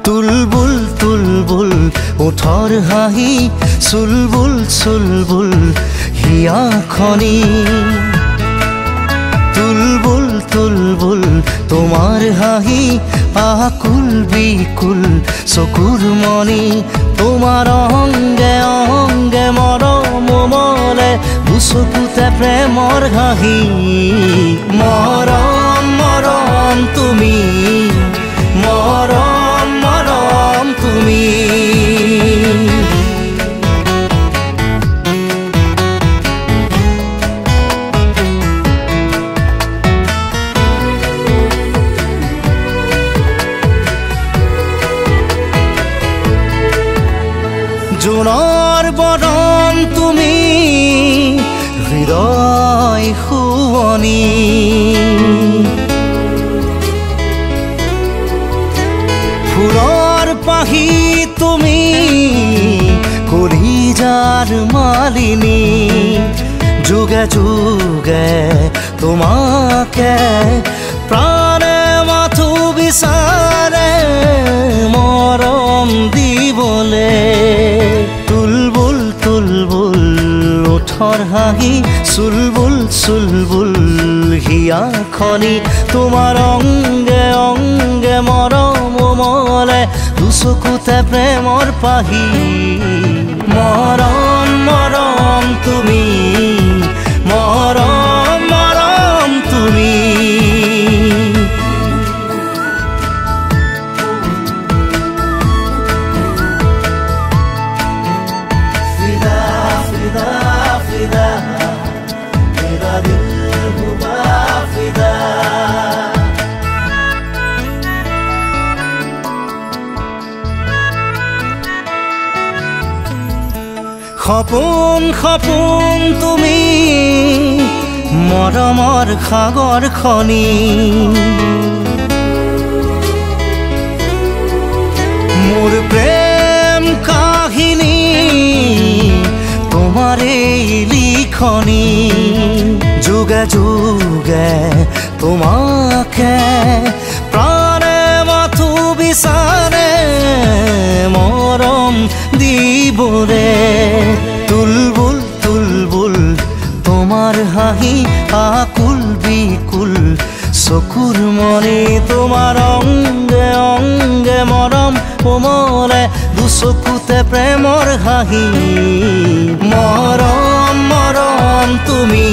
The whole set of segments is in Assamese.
তুলবুল তুলবুল ওঠৰ হাঁহি চুলবুল চুলবুল হিয়াখনি তুলবুল তুলবুল তোমাৰ হাঁহি আকুল বিকুল চকুৰ মণি তোমাৰ অংগে অংগে মৰম মলে দুচকুতে প্ৰেমৰ হাঁহি মৰম মৰম তুমি মৰম মৰম তুমি জোনৰ বৰণ তুমি হৃদয় শুৱনি ফুলৰ পাহি তুমি কলিজাৰ মালিনী যুগে যুগে তোমাকে প্ৰাণে মাথো বিচাৰে মৰম দিবলে তুলবুল তুলবুল ওঠৰ হাঁহি চুলবুল চুলবুল হিয়াখনি তোমাৰ অংগে অংগে মৰম মলে দুচকুতে প্ৰেমৰ পাহি মৰম মৰম তুমি মৰম মৰম তুমি সপোন সপোন তুমি মৰমৰ সাগৰখনি মোৰ প্ৰেম কাহিনী তোমাৰে লিখনি যুগে যুগে তোমাকে প্ৰাণে মাথো বিচাৰে মৰম দিবৰে তুলবুল তুলবুল তোমাৰ হাঁহি আকুল বিকুল চকুৰ মণি তোমাৰ অংগে অংগে মৰম কোমলে দুচকুতে প্ৰেমৰ হাঁহি মৰম মৰম তুমি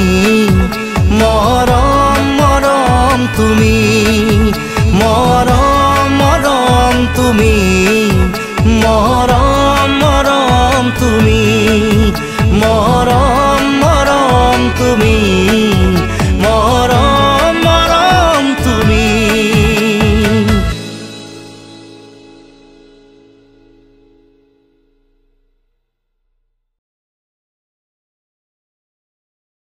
মৰম মৰম তুমি মৰম মৰম তুমি